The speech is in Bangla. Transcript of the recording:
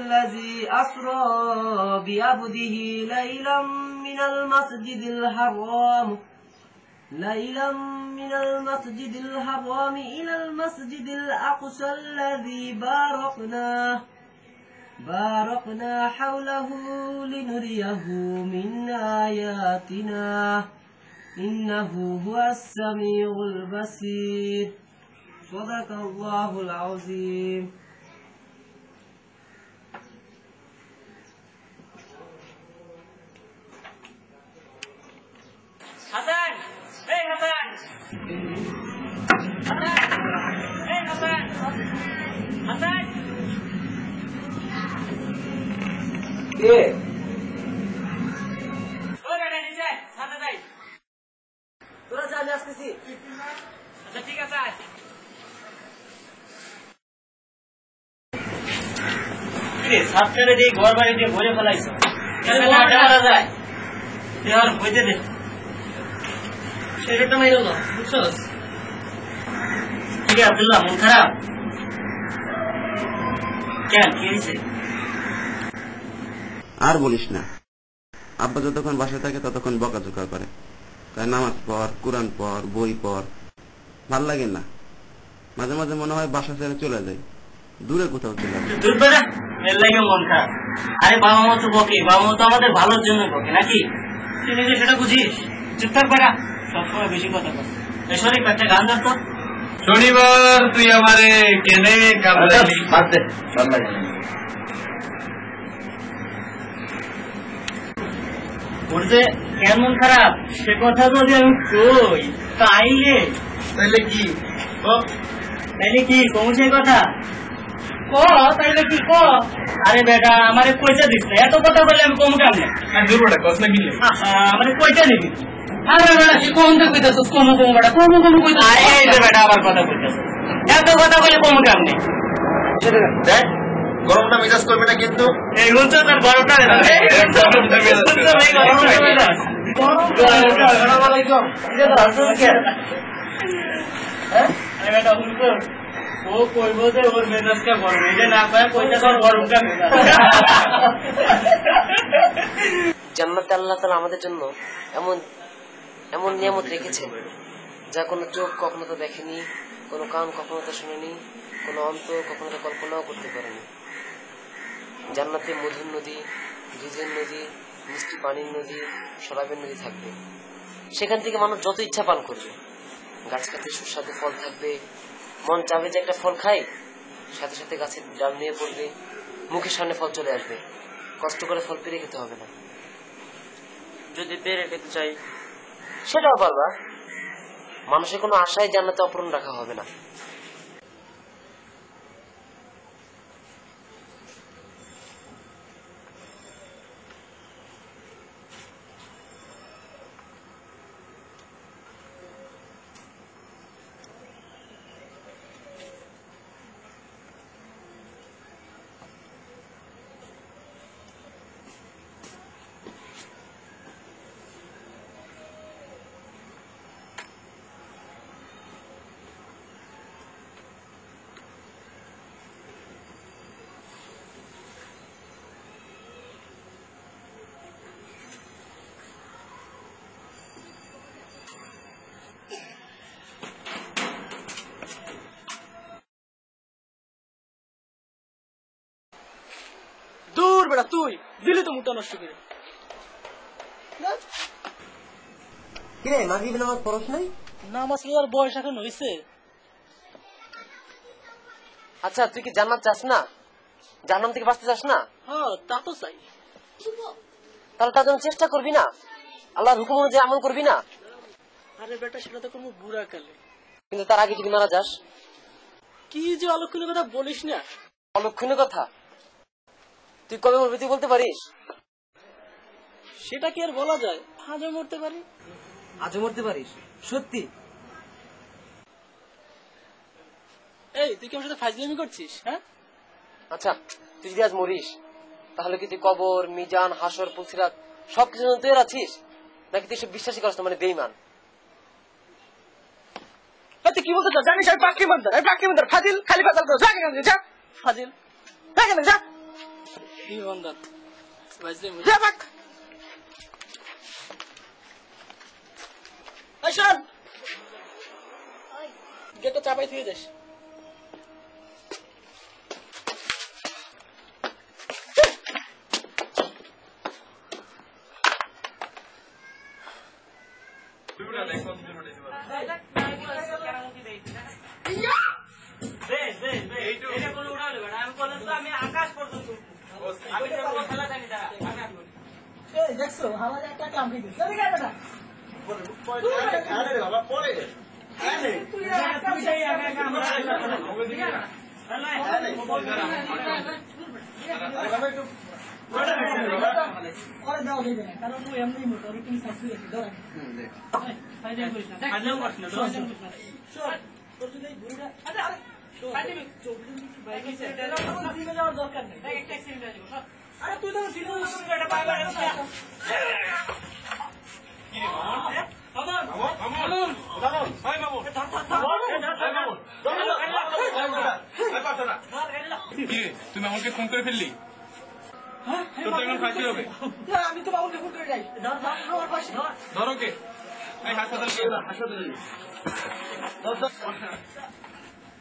الذي أسرى بعبده ليلا من المسجد الحرام إلى المسجد الأقصى الذي باركنا حوله لنريه من آياتنا إنه هو السميع البصير صدق الله العظيم হাসান এই হাসান হাসান এই হাসান হাসান কে ওই বেটা নিচে সাথে যাই তোরা যা আমি আসতেছি আচ্ছা ঠিক আছে আয় রে সাতটারে দিয়ে ঘর বাড়ি দিয়ে ভরে ফেলাইছো কেন না যায় তুই আর হইতে দে সেটা মাইরো না বুঝছস ঠিক আছে আব্দুল্লাহ মন খারাপ কেন কি হয়েছে আর বলিস না, আব্বা যতক্ষণ বাসায় থাকে ততক্ষণ বকাঝকা করে, তাই নামাজ পড়, কোরআন পড়, বই পড়, ভাল লাগে না। মাঝে মাঝে মনে হয় বাসা ছেড়ে চলে যাই, দূরে কোথাও চলে যাই। দূর বেড়া এর লাগে মন খারাপ। আরে বাবা মা তো বকে, বাবা মা তো আমাদের ভালোর জন্য বকে নাকি, তুই নিজে সেটা বুঝিস? চুপ থাক বেড়া, সবসময় বেশি কথা বল। এই শরীফ একটা গান ধর তো। শনিবার তুই আমারে কেনে কামড়ালি। ওর যে কেমন খারাপ সে কথা যদি আমি কই তাইলে কি তাইলে কি কমু সেই কথা ক তাইলে কি ক? আরে বেটা আমারে কইটা দিস না, এত কথা বলে আমি কমু কেমনে? আমারে কইটা নিবি? আরে বেটা তুই কম তো কইতাছস, কমু বেটা কমু কইতাছস। এই যে বেটা আবার কথা কইতাছস, এত কথা বলে কমু কেমনে? দেখ গরমটা মেজাজ করবে না কিন্তু। এই হচ্ছে তোর গরমটা ও কইব যে ওর মেজাজটা গরম, এটা না পায় কইটা তোর গরমটা মেজাজ। জান্নাতে আল্লাহ তাআলা আমাদের জন্য এমন এমন নিয়ামত রেখেছেন যা কোনো চোখ কখনো তো দেখেনি, কোনো কান কখনো তো শুনেনি, কোনো অন্তর কখনো তো কল্পনাও করতে পারেনি। জান্নাতে মধুর নদী, দুধের নদী, মিষ্টি পানির নদী, শরাবের নদী থাকবে। সেখান থেকে মানুষ যত ইচ্ছা পান করবে। গাছ কাছে সুস্বাদু ফল থাকবে, মন চাবে যে একটা ফল খাই, সাথে সাথে গাছের ডাল নিয়ে পড়বে, মুখের সামনে ফল চলে আসবে, কষ্ট করে ফল পেরে খেতে হবে না। যদি পেরে খেতে চাই সেটাও পারবা, মানুষের কোনো আশায় জান্নাতে অপূর্ণ রাখা হবে না। দূর বেটা, তুই দিলি তো মুটা নষ্ট করে। কিরে মাগরিব নামাজ পড়ছ নাই? নামাজ পড়ার বয়স এখন হয়েছে। আচ্ছা তুই কি জান্নাত চাস না, জাহান্নাম থেকে বাঁচতে চাস না? হ্যাঁ তা তো চাই। তাহলে তার জন্য চেষ্টা করবি না, আল্লাহর হুকুম অনুযায়ী আমল করবি না। আরে বেটা সেটা তো কোনো বুড়া কালে, কিন্তু তার আগে যদি মারা যাস? কি যে অলক্ষণীয় কথা বলিস না। অলক্ষণীয় কথা? তুই কবে মরবি তুই বলতে পারিস? সেটা কি আর বলা যায়? আজও মরতে পারি। আজও মরতে পারিস? সত্যি? এই তুই কি আমার সাথে ফাজলামি করছিস? হ্যাঁ আচ্ছা তুই যদি আজ মরিস তাহলে কি তুই কবর, মিজান, হাসর, পুলসিরাত সবকিছু তুই আছিস, নাকি তুই সব বিশ্বাসী করিস না, মানে বেঈমান? তুই কি বলতে চাস জানিস? আমি পাক্কি মানতার, ফাজিল খালি ফাজাল যা ফাজিল যা। ইমানদার ফাইজলামি শোন গেটটা চাপাই থেকে যাস আমি আকাশ পর্যন্ত দেখছো আমাদের একটা কাম খেয়েছে বাবা পরে দেওয়া দেবে না কারণ ও এমনি মোটর তুমি শাশুড়ি আছে ধরেন দরকার নেই আরে তুই তো তুমি আমাকে ফোন করে ফেললি তোর তো এখন ফাঁসি হবে আমি তো বাবুকে ফোন করে যাই ধরো কে হাসপাতাল